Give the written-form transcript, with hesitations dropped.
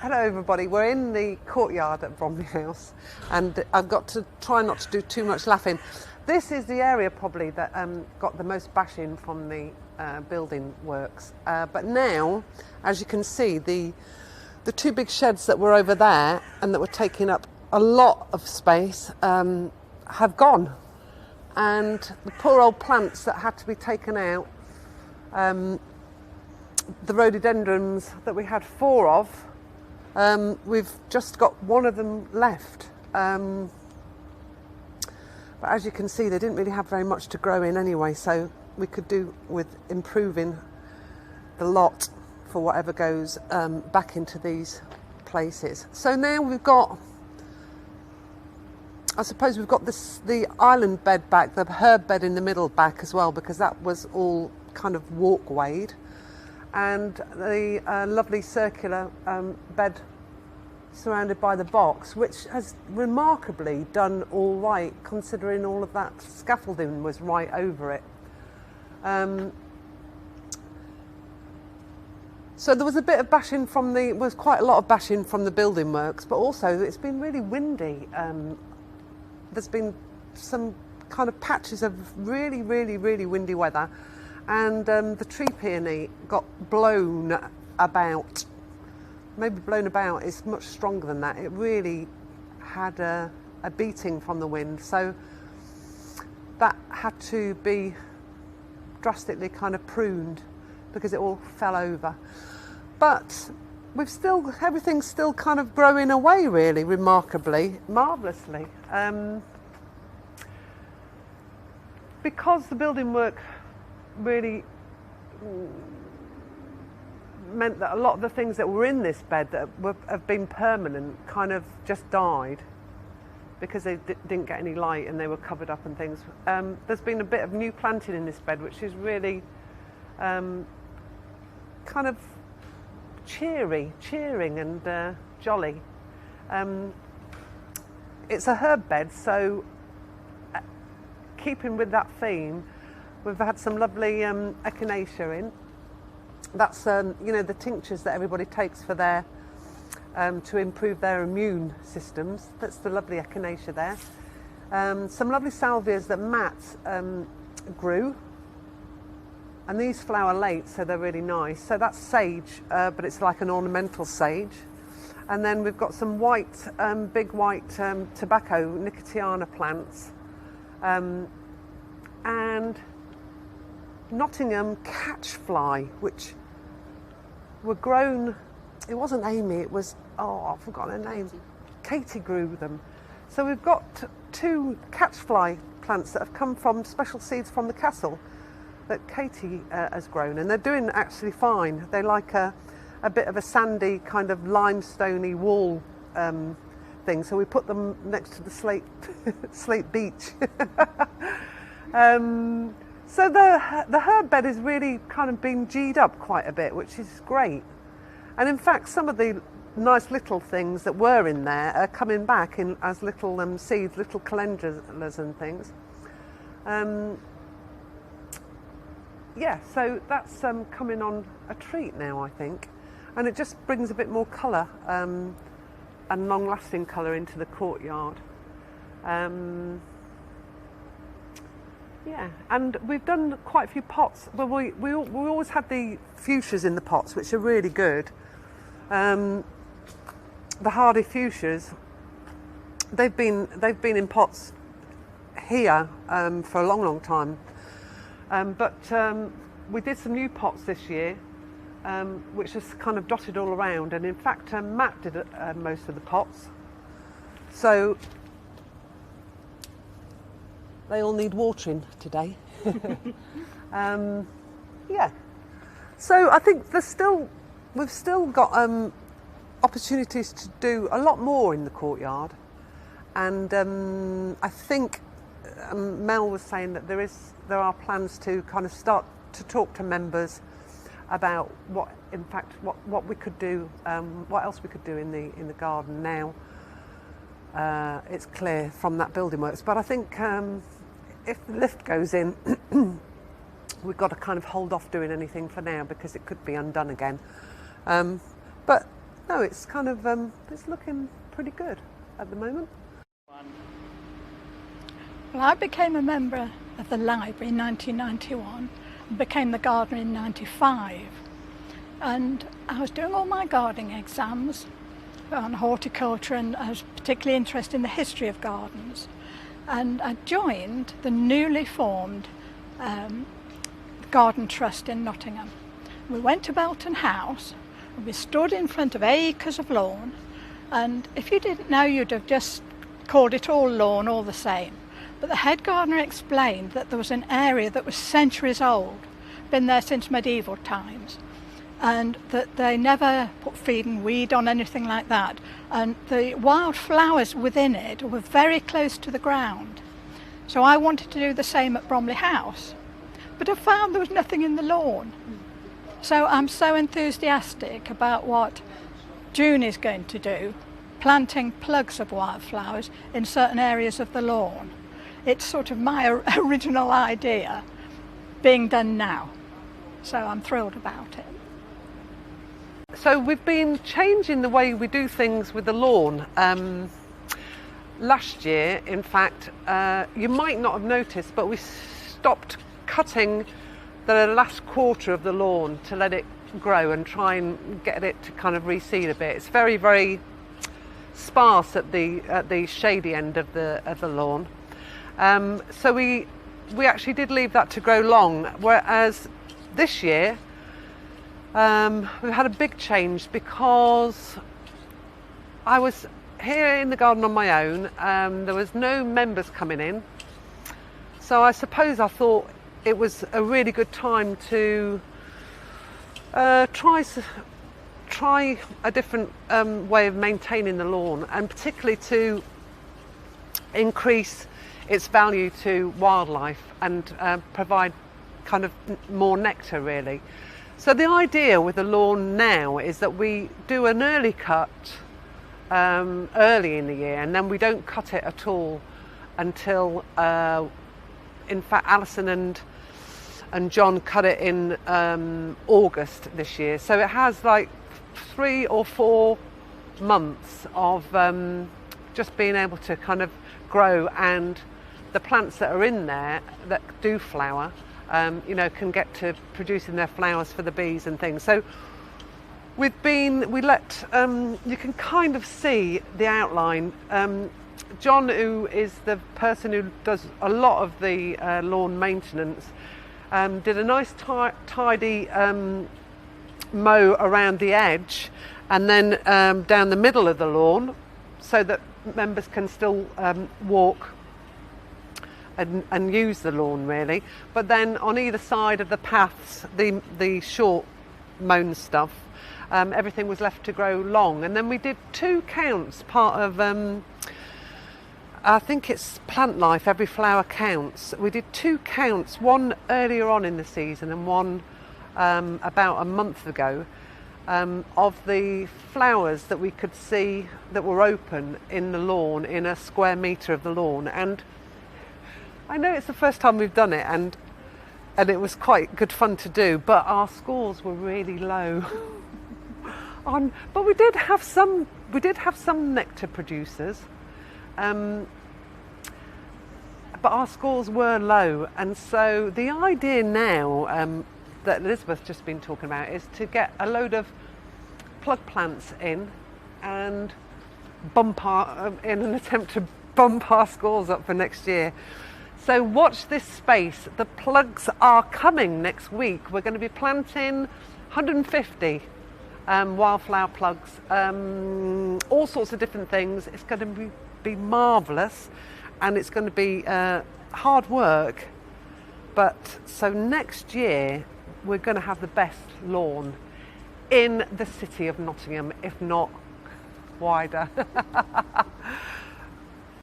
Hello everybody, we're in the courtyard at Bromley House and I've got to try not to do too much laughing. This is the area probably that got the most bashing from the building works. But now, as you can see, the two big sheds that were over there and that were taking up a lot of space have gone. And the poor old plants that had to be taken out, the rhododendrons that we had 4 of, we've just got 1 of them left. But as you can see, they didn't really have very much to grow in anyway, so we could do with improving the lot for whatever goes back into these places. So now we've got, I suppose we've got the island bed back, the herb bed in the middle back as well, because that was all kind of walkwayed. And the lovely circular bed surrounded by the box, which has remarkably done all right, considering all of that scaffolding was right over it. So there was a bit of bashing from was quite a lot of bashing from the building works, but also it's been really windy. There's been some kind of patches of really windy weather. And the tree peony got blown about. Maybe blown about is much stronger than that. It really had a beating from the wind. So that had to be drastically kind of pruned because it all fell over. But everything's still kind of growing away really remarkably, marvellously. Because the building work really meant that a lot of the things that were in this bed that have been permanent kind of just died because they didn't get any light and they were covered up and things. There's been a bit of new planting in this bed, which is really kind of cheering and jolly. It's a herb bed, so keeping with that theme, we've had some lovely echinacea in. That's the tinctures that everybody takes for their to improve their immune systems. That's the lovely echinacea there. Some lovely salvias that Matt grew, and these flower late, so they're really nice. So that's sage, but it's like an ornamental sage. And then we've got some white, big white tobacco nicotiana plants, and Nottingham catchfly, which were grown, it wasn't Amy, it was, I've forgotten her name. Katie grew them. So we've got 2 catchfly plants that have come from special seeds from the castle that Katie has grown, and they're doing actually fine. They like a bit of a sandy kind of limestoney wall thing, so we put them next to the slate beach. So the herb bed is really kind of been G'd up quite a bit, which is great. And in fact, some of the nice little things that were in there are coming back in as little seeds, little calendulas and things. Yeah, so that's coming on a treat now, I think. And it just brings a bit more colour and long-lasting colour into the courtyard. Yeah, and we've done quite a few pots. Well, we always had the fuchsias in the pots, which are really good. The hardy fuchsias, they've been in pots here for a long time. But we did some new pots this year, which is kind of dotted all around. And in fact, Matt did most of the pots. So they all need watering today. Yeah. So I think we've still got opportunities to do a lot more in the courtyard, and I think Mel was saying that there are plans to kind of start to talk to members about what we could do, what else we could do in the garden now. It's clear from that building works, but I think if the lift goes in, we've got to kind of hold off doing anything for now because it could be undone again. But no, it's kind of it's looking pretty good at the moment. Well, I became a member of the library in 1991 and became the gardener in 95. And I was doing all my gardening exams on horticulture, and I was particularly interested in the history of gardens. And I joined the newly formed Garden Trust in Nottingham. We went to Belton House and we stood in front of acres of lawn, and if you didn't know, you'd have just called it all lawn all the same. But the head gardener explained that there was an area that was centuries old, been there since medieval times, and that they never put feed and weed on anything like that, and the wild flowers within it were very close to the ground. So I wanted to do the same at Bromley House, but I found there was nothing in the lawn. So I'm so enthusiastic about what June is going to do, planting plugs of wildflowers in certain areas of the lawn. It's sort of my original idea being done now, so I'm thrilled about it. So we've been changing the way we do things with the lawn. Last year, in fact, you might not have noticed, but we stopped cutting the last quarter of the lawn to let it grow and try and get it to kind of reseed a bit. It's very, very sparse at the shady end of the lawn. So we actually did leave that to grow long, whereas this year we've had a big change because I was here in the garden on my own. There was no members coming in, so I suppose I thought it was a really good time to try a different way of maintaining the lawn, and particularly to increase its value to wildlife and provide kind of more nectar, really. So the idea with the lawn now is that we do an early cut early in the year, and then we don't cut it at all until in fact Alison and John cut it in August this year. So it has like 3 or 4 months of just being able to kind of grow, and the plants that are in there that do flower, can get to producing their flowers for the bees and things. So we let, you can kind of see the outline. John, who is the person who does a lot of the lawn maintenance, did a nice tidy mow around the edge and then down the middle of the lawn, so that members can still walk and use the lawn, really. But then on either side of the paths, the short mown stuff, everything was left to grow long. And then we did 2 counts, part of I think it's Plant Life, Every Flower Counts. We did 2 counts, one earlier on in the season and one about a month ago, of the flowers that we could see that were open in the lawn, in a square metre of the lawn. And I know it's the first time we've done it, and it was quite good fun to do, but our scores were really low. But we did have some nectar producers. But our scores were low, and so the idea now that Elizabeth's just been talking about is to get a load of plug plants in and in an attempt to bump our scores up for next year. So watch this space. The plugs are coming next week. We're going to be planting 150 wildflower plugs, all sorts of different things. It's going to be marvellous, and it's going to be hard work, but so next year we're going to have the best lawn in the city of Nottingham, if not wider.